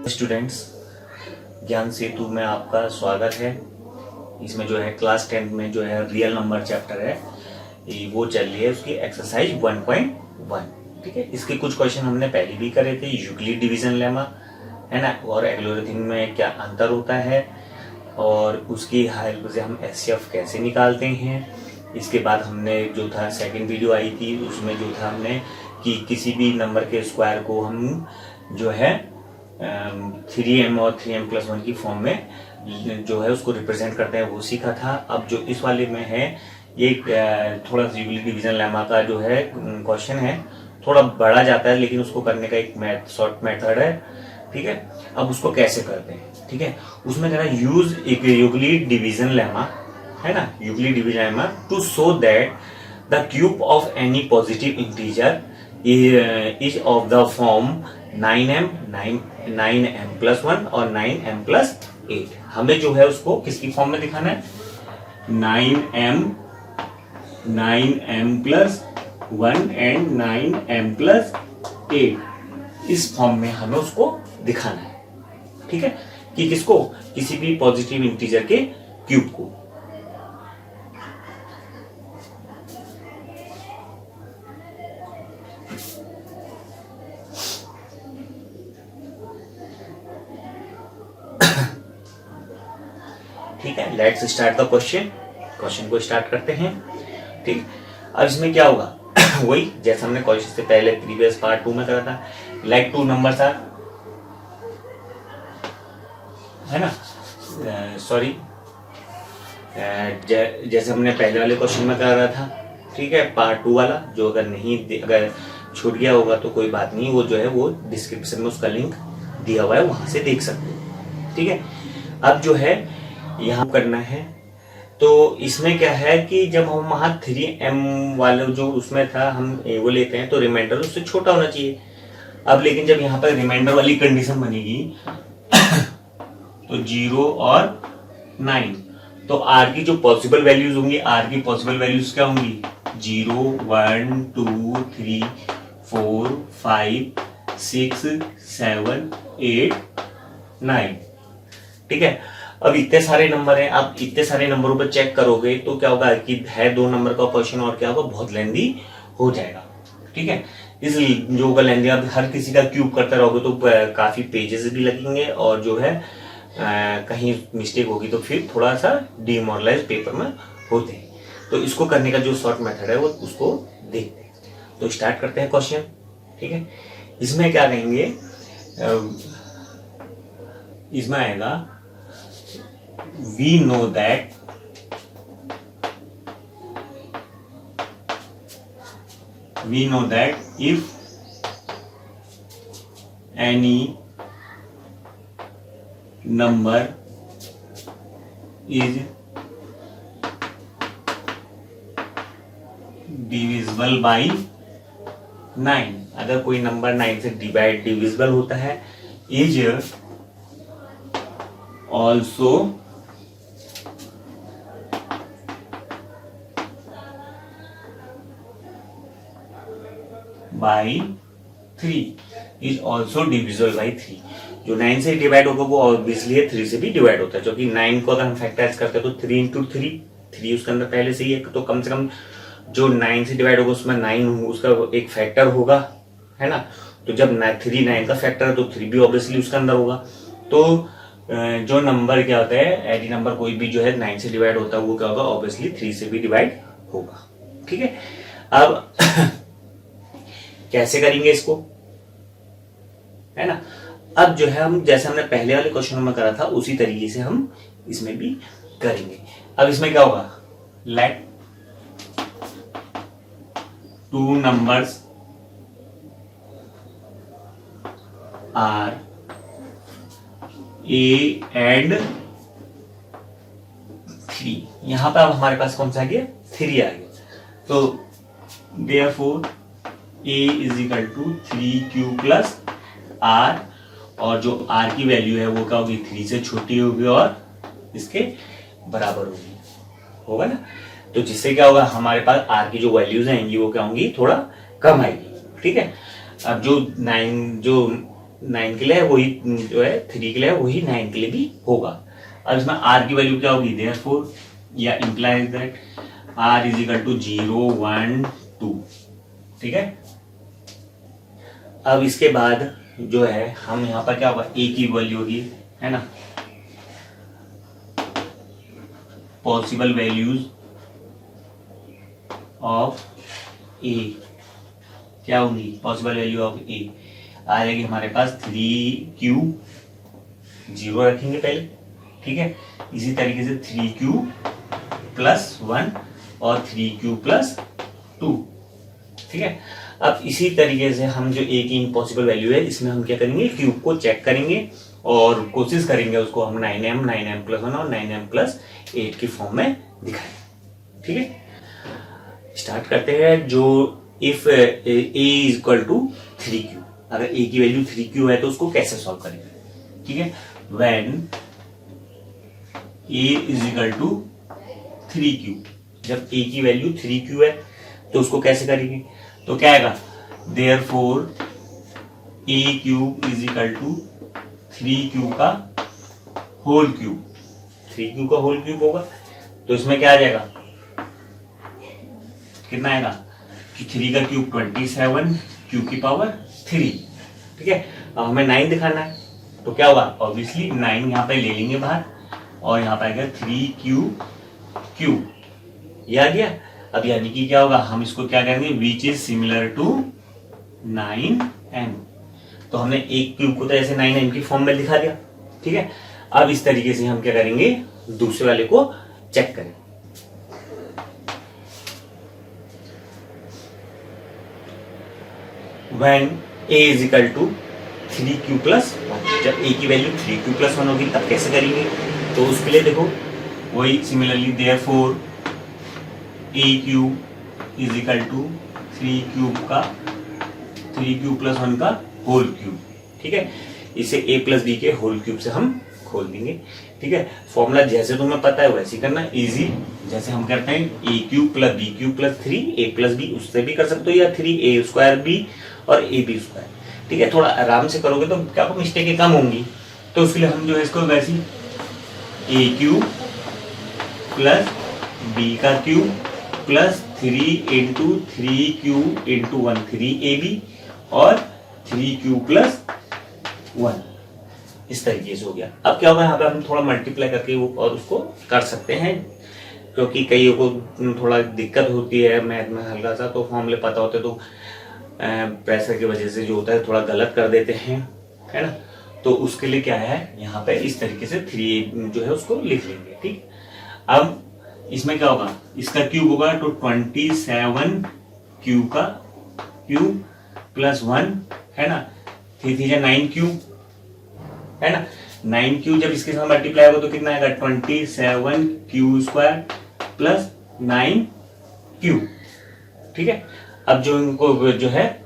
Students, ज्ञान सेतु में आपका स्वागत है। इसमें जो है क्लास 10 में जो है रियल नंबर चैप्टर है, वो चल रही है उसकी एक्सरसाइज 1.1। ठीक है, इसके कुछ क्वेश्चन हमने पहले भी करे थे। यूक्लिड डिवीजन लेमा है ना, और एल्गोरिथम में क्या अंतर होता है, और उसकी हेल्प से हम एचसीएफ कैसे निकालते हैं। इसके बाद हमने जो था सेकंड वीडियो आई थी, उसमें जो था हमने कि किसी भी नंबर के स्क्वायर को हम जो है 3m और 3m+1 की फॉर्म में जो है उसको रिप्रेजेंट करते हैं, वो सीखा था। अब जो इस वाले में है ये थोड़ा सा यूक्लिड डिवीजन लेमा का जो है क्वेश्चन है, थोड़ा बड़ा जाता है, लेकिन उसको करने का एक शॉर्ट मेथड है। ठीक है, अब उसको कैसे करते हैं। ठीक है, उसमें कहना यूज एक यूक्लिड डिवीजन लेमा है ना, Euclid division lemma to show that the cube of any positive integer is of the form 9m+1 और 9m+8। हमें जो है उसको किसकी फॉर्म में दिखाना है, 9m+1 एंड 9m+8 इस फॉर्म में हमें उसको दिखाना है। ठीक है, कि किसको, किसी भी पॉजिटिव इंटीजर के क्यूब को। ठीक है, लेट्स स्टार्ट द क्वेश्चन को स्टार्ट करते हैं। ठीक, अब इसमें क्या होगा वही जैसे हमने क्वेश्चन से पहले प्रीवियस पार्ट 2 में करा था। लाइक 2 नंबर्स आर, है ना, सॉरी जैसे हमने पहले वाले क्वेश्चन में करा था। ठीक है, पार्ट 2 वाला जो अगर छूट गया होगा तो कोई बात नहीं, वो जो है वो डिस्क्रिप्शन में उसका लिंक दिया हुआ है, वहां से देख सकते हैं। ठीक है, अब जो है यहाँ करना है, तो इसमें क्या है कि जब हम वहां 3m वाले जो उसमें था हम वो लेते हैं तो रिमाइंडर उससे छोटा होना चाहिए। अब लेकिन जब यहाँ पर रिमाइंडर वाली कंडीशन बनेगी तो 0 और 9, तो r की जो पॉसिबल वैल्यूज होंगी, r की पॉसिबल वैल्यूज क्या होंगी, 0 1 2 3 4 5 6 7 8 9। ठीक है, अब इतने सारे नंबर हैं, आप इतने सारे नंबरों पर चेक करोगे तो क्या होगा कि है 2 नंबर का क्वेश्चन, और क्या होगा, बहुत लेंदी हो जाएगा। ठीक है, इसलिए जो होगा लेंदी, आप हर किसी का क्यूब करते रहोगे तो काफी पेजेस भी लगेंगे, और जो है कहीं मिस्टेक होगी तो फिर थोड़ा सा डिमोरलाइज पेपर में होते हैं। तो इसको करने का जो शॉर्ट मेथड है वो उसको देखते हैं। तो स्टार्ट करते हैं क्वेश्चन। ठीक है, इसमें क्या कहेंगे, इसमें आएगा we know that if any number is divisible by 9, अगर कोई नंबर 9 से डिविजिबल होता है, is also by 3, is also divisible by 3। जो 9 से डिवाइड होगा वो ऑब्वियसली 3 से भी डिवाइड होता है, जो कि 9 को अगर हम फैक्टराइज करते हैं तो 3 × 3 उसके अंदर पहले से ही है, तो कम से कम जो 9 से डिवाइड होगा उसमें 9 उसका एक फैक्टर होगा, है ना। तो जब 3 9 का फैक्टर है तो 3 भी ऑब्वियसली उसके अंदर होगा। तो जो नंबर क्या होता है, एनी नंबर कोई भी जो है 9 से डिवाइड होता है वो क्या होगा, ऑब्वियसली 3 से भी डिवाइड होगा। ठीक है, अब कैसे करेंगे इसको, है ना। अब जो है हम जैसे हमने पहले वाले क्वेश्चन में करा था उसी तरीके से हम इसमें भी करेंगे। अब इसमें क्या होगा, let 2 numbers are A and 3। यहां पर अब हमारे पास कौन सा आ गया, 3 आ गया। तो therefore A = 3q + r, और जो r की वैल्यू है वो क्या होगी, 3 से छोटी होगी और इसके बराबर होगी, होगा ना। तो जिससे क्या होगा, हमारे पास r की जो वैल्यूज आएंगी वो क्या होंगी, थोड़ा कम आएगी। ठीक है, अब जो 9 के लिए है वही जो है 3 के लिए है वही 9 के लिए भी होगा। अब इसमें r की वैल्यू क्या होगी, देयरफॉर या implies that r is equal to 0 1 2। ठीक है, अब इसके बाद जो है हम यहाँ पर क्या होगा, a की वैल्यू होगी, है ना, पॉसिबल वैल्यूज ऑफ a क्या होंगी, पॉसिबल वैल्यू ऑफ a आ जाएगी हमारे पास 3q 0 रखेंगे पहले। ठीक है, इसी तरीके से 3q प्लस 1 और 3q प्लस 2। ठीक है, अब इसी तरीके से हम जो a की इम्पॉसिबल वैल्यू है इसमें हम क्या करेंगे, क्यूब को चेक करेंगे और कोशिश करेंगे उसको हम 9m प्लस 1 और 9m प्लस 8 की फॉर्म में दिखाएं। ठीक है, स्टार्ट करते हैं। जो if a is equal to 3q, अगर a की वैल्यू 3q है तो उसको कैसे सॉल्व करेंगे। ठीक है, when a is equal to 3q, जब a की वैल्यू 3q है तो उसको कैसे करेंगे, तो क्या आएगा, therefore a cube is equal to 3q का होल क्यूब, 3q का होल क्यूब होगा। तो इसमें क्या आ जाएगा, कितना आएगा कि 3 का क्यूब 27 q की पावर 3। ठीक है, अब हमें 9 दिखाना है तो क्या होगा, ऑब्वियसली 9 यहाँ पे ले लेंगे बाहर और यहाँ पे आएगा 3q, ये आ गया। अब यानी कि क्या होगा, हम इसको क्या करेंगे, विच इज सिमिलर टू 9m। तो हमने एक क्यूब को तो ऐसे 9m की फॉर्म में लिखा दिया। ठीक है, अब इस तरीके से हम क्या करेंगे, दूसरे वाले को चेक करें। When a is equal to 3q plus 1, जब a की वैल्यू 3q plus 1 होगी तब कैसे करेंगे, तो उसके लिए देखो वही similarly therefore a cube is equal to 3q plus 1 का होल क्यूब। ठीक है, इसे a प्लस b के होल क्यूब से हम खोल देंगे। ठीक है, फॉर्मूला जैसे तुम्हें पता है वैसे करना, इजी। जैसे हम करते हैं a cube plus b cube plus 3 a plus b, उससे भी कर सकते हो, या 3a स्क्वायर b और ab स्क्वायर। ठीक है, थोड़ा आराम से करोगे तो क्या मिस्टेकें कम होंगी। तो उसके लिए हम जो है इसको वैसे a क्यूब प्लस b का cube plus 3 into 3q into 1 3ab और 3q प्लस 1, इस तरीके से हो गया। अब क्या होगा, यहाँ पे हम थोड़ा मल्टीप्लाई करके और उसको कर सकते हैं, क्योंकि कईयों को थोड़ा दिक्कत होती है मैथ में हल्का सा, तो फॉर्मूले पता होते तो प्रेशर की वजह से जो होता है थोड़ा गलत कर देते हैं, है ना। तो उसके लिए क्या है, यहाँ पे इस तरीके से 3 जो है उसको लिख लेंगे। ठीक, अब इसमें क्या होगा, इसका क्यूब होगा तो 27q का क्यूब प्लस 1, है ना, 3 9q, है ना, 9q जब इसके साथ मल्टीप्लाई होगा तो कितना आएगा, 27q स्क्वायर प्लस 9q। ठीक है, अब जो इनको जो है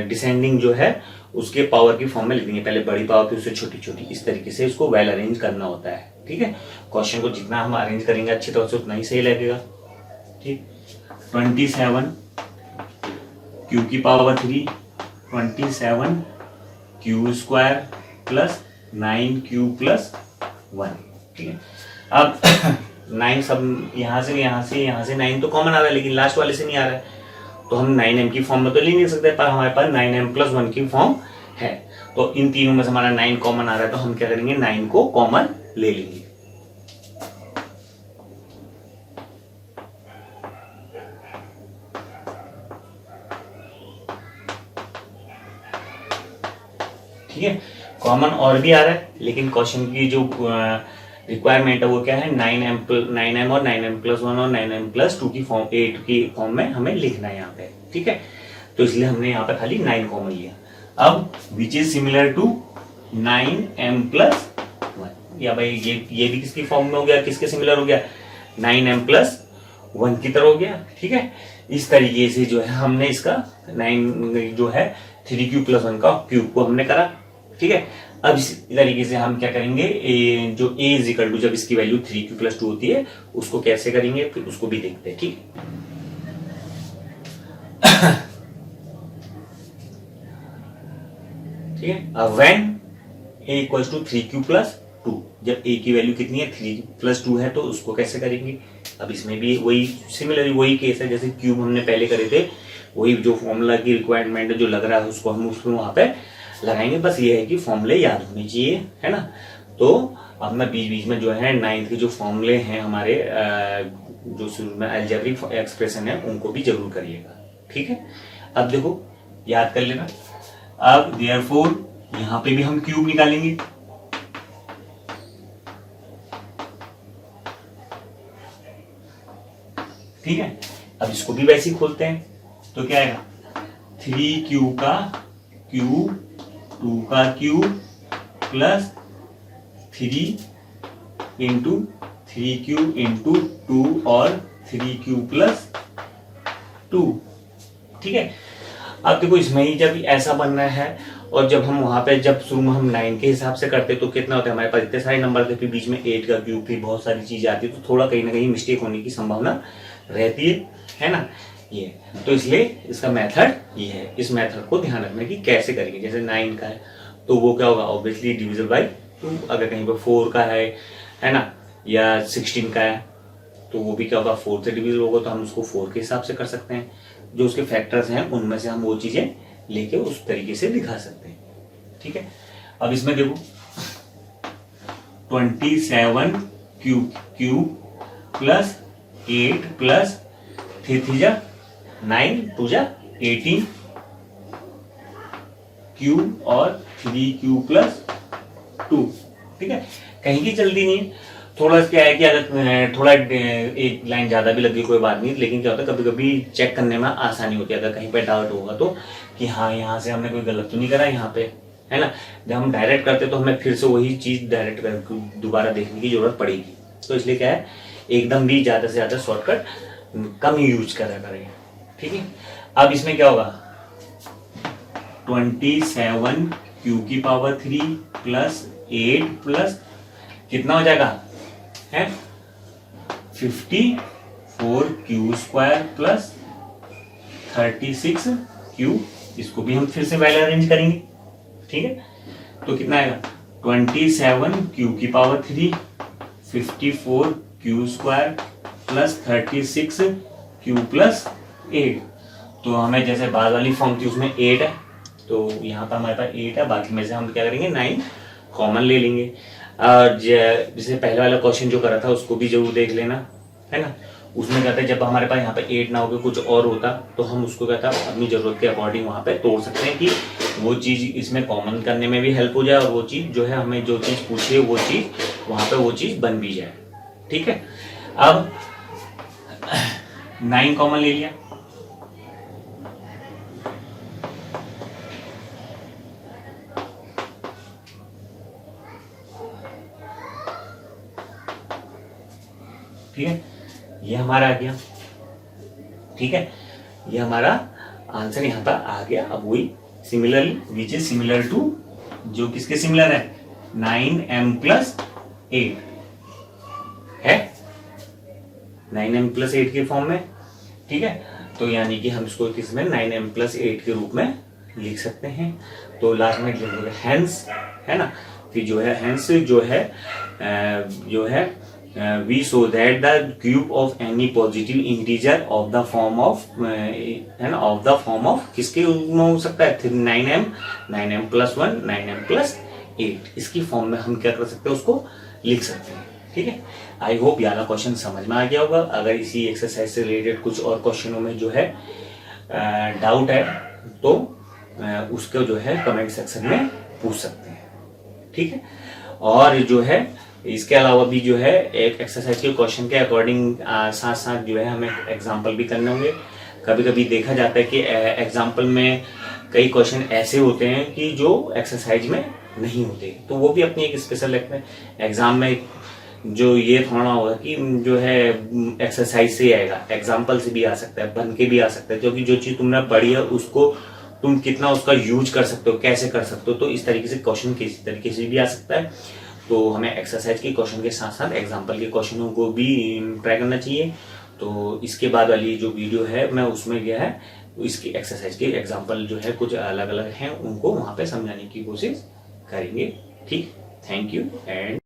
डिसेंडिंग जो है उसके पावर की फॉर्म में लिखेंगे, पहले बड़ी पावर फिर उससे छोटी छोटी, इस तरीके से इसको वेल अरेंज करना होता है। ठीक है, क्वेश्चन को जितना हम अरेंज करेंगे अच्छी तरह से उतना ही सही लगेगा। ठीक, 27 q की power 3, 27 q square plus 9q plus 1। ठीक है, अब 9 सब यहाँ से 9 तो कॉमन आ रहा है, लेकिन लास्ट वाले से नहीं आ रहा है, तो हम 9m की फॉर्म में तो ले नहीं सकते, पर हमारे पास 9m प्लस 1 की फॉर्म है। तो इन तीनों में से हमारा 9 कॉमन आ रहा है, तो हम क्या करेंगे, 9 को कॉमन ले लेंगे। ठीक है, कॉमन और भी आ रहा है, लेकिन क्वेश्चन की जो रिक्वायरमेंट है वो क्या है, 9m और 9m प्लस 1 और 9m प्लस 2 की फॉर्म 8 की फॉर्म में हमें लिखना है यहाँ पे। ठीक है, तो इसलिए हमने यहाँ पे खाली 9 कॉमन लिया। अब which is similar to 9m plus 1, या भाई ये भी किसकी फॉर्म में हो गया, किसके सिमिलर हो गया, 9m प्लस 1 की तरह हो गया। ठीक है, इस तरीके से जो है हमने इसका 9 जो है 3q प्लस 1 का क्यूब को हमने करा। ठीक है, अब इस तरीके से हम क्या करेंगे, जो a इज इक्वल टू जब इसकी वैल्यू 3q प्लस 2 होती है उसको कैसे करेंगे, फिर उसको भी देखते हैं। ठीक, ठीक है। अब when a equals to 3q+2, जब a की वैल्यू कितनी है 3+2 है, तो उसको कैसे करेंगे। अब इसमें भी वही सिमिलरली वही केस है जैसे क्यूब हमने पहले करे थे, वही जो फॉर्मूला की रिक्वायरमेंट जो लग रहा है उसको हम उसको वहां पे लगाएंगे। बस ये है कि फॉर्मूले याद होने चाहिए, है ना। तो अब मैं बीच बीच में जो है 9th के जो फॉर्मूले हैं हमारे जो शुरू में अलजेब्रिक एक्सप्रेशन है उनको भी जरूर करिएगा, ठीक है। अब देखो याद कर लेना। अब देयरफॉर यहां पे भी हम क्यूब निकालेंगे, ठीक है। अब इसको भी वैसे ही खोलते हैं, तो क्या आएगा 3q का क्यूब 2 का cube plus 3 into 3q into 2 और 3q+2, ठीक है। अब देखो इसमें ही जब ऐसा बनना है और जब हम वहां पे जब शुरू में हम 9 के हिसाब से करते तो कितना होता है हमारे पास इतने सारे नंबर थे, फिर बीच में 8 का क्यूब थी, बहुत सारी चीजें आती है, तो थोड़ा कहीं ना कहीं मिस्टेक होने की संभावना रहती है ना। ये तो इसलिए इसका मेथड ये है, इस मेथड को ध्यान रखना कि कैसे करेंगे। जैसे 9 का है तो वो क्या होगा ऑब्वियसली डिविजिबल बाय 2, अगर कहीं पर 4 का है ना, या 16 का है तो वो भी क्या होगा 4 से डिविजिबल होगा, तो हम उसको 4 के हिसाब से कर सकते हैं। जो उसके फैक्टर्स हैं उनमें से हम वो चीजें लेके उस तरीके से दिखा सकते हैं, ठीक है। अब इसमें देखो 27 क्यूब प्लस 8 प्लस 3 9 2 18 क्यूब और 3q+2, ठीक है। कहीं की जल्दी नहीं है, थोड़ा क्या है कि अगर थोड़ा एक लाइन ज्यादा भी लगी कोई बात नहीं, लेकिन क्या होता है कभी कभी चेक करने में आसानी होती है अगर कहीं पे डाउट होगा तो, कि हाँ यहाँ से हमने कोई गलत तो नहीं करा यहाँ पे, है ना। जब हम डायरेक्ट करते तो हमें फिर से वही चीज डायरेक्ट कर दोबारा देखने की जरूरत पड़ेगी, तो इसलिए क्या है एकदम भी ज्यादा से ज्यादा शॉर्टकट कम यूज करा करें, ठीक है। अब इसमें क्या होगा 27q³ प्लस 8 प्लस कितना हो जाएगा है 54q² प्लस 36q, इसको भी हम फिर से पहले अरेंज करेंगे, ठीक है। तो कितना आएगा 27q³ 54q² प्लस 36q+8। तो हमें जैसे बाद वाली फॉर्म थी उसमें 8 है, तो यहाँ पर हमारे पास 8 है, बाकी में से हम क्या करेंगे 9 कॉमन ले लेंगे। और जैसे पहले वाला क्वेश्चन जो करा था उसको भी जरूर देख लेना, है ना। उसमें कहते हैं जब हमारे पास यहाँ पे 8 ना होकर कुछ और होता तो हम उसको कहता अपनी जरूरत के अकॉर्डिंग वहाँ पे तोड़ सकते हैं कि वो चीज इसमें कॉमन करने में भी हेल्प हो जाए और वो चीज जो है हमें जो चीज पूछे वो चीज वहाँ पे वो चीज बन भी जाए, ठीक है। अब 9 कॉमन ले लिया, ठीक है, ये हमारा आ गया, ठीक है, ये हमारा आंसर यहाँ पर आ गया। अब वही similarly which is similar to, जो किसके सिमिलर है 9m+8 है, 9m+8 के फॉर्म में, ठीक है। तो यानी कि हम इसको किसमें 9m+8 के रूप में लिख सकते हैं। तो लास्ट में लिखेंगे हैंस, है ना, फिर जो है हैंस जो है we show that the cube of any positive integer of the form of है ना, of the form of किसके रूप में हो सकता है 9m 9m+1 9m+8, इसकी फॉर्म में हम क्या कर सकते हैं उसको लिख सकते हैं, ठीक है। आई होप ये वाला क्वेश्चन समझ में आ गया होगा। अगर इसी एक्सरसाइज से रिलेटेड कुछ और क्वेश्चनों में जो है डाउट है तो उसको जो है कमेंट सेक्शन में पूछ सकते हैं, ठीक है। और जो है इसके अलावा भी जो है एक एक्सरसाइज के क्वेश्चन के अकॉर्डिंग साथ साथ जो है हमें एग्जाम्पल भी करने होंगे। कभी कभी देखा जाता है कि एग्जाम्पल में कई क्वेश्चन ऐसे होते हैं कि जो एक्सरसाइज में नहीं होते, तो वो भी अपनी एक स्पेशल लगता है। एग्जाम में जो ये थोड़ा होगा कि जो है एक्सरसाइज से ही आएगा, एग्जाम्पल से भी आ सकता है, बन के भी आ सकता है, क्योंकि जो चीज तुमने पढ़ी है उसको तुम कितना उसका यूज कर सकते हो, कैसे कर सकते हो, तो इस तरीके से क्वेश्चन किसी तरीके से भी आ सकता है। तो हमें एक्सरसाइज के क्वेश्चन के साथ साथ एग्जाम्पल के क्वेश्चनों को भी ट्राई करना चाहिए। तो इसके बाद वाली जो वीडियो है मैं उसमें गया है, इसकी एक्सरसाइज के एग्जाम्पल जो है कुछ अलग अलग हैं, उनको वहां पे समझाने की कोशिश करेंगे। ठीक, थैंक यू एंड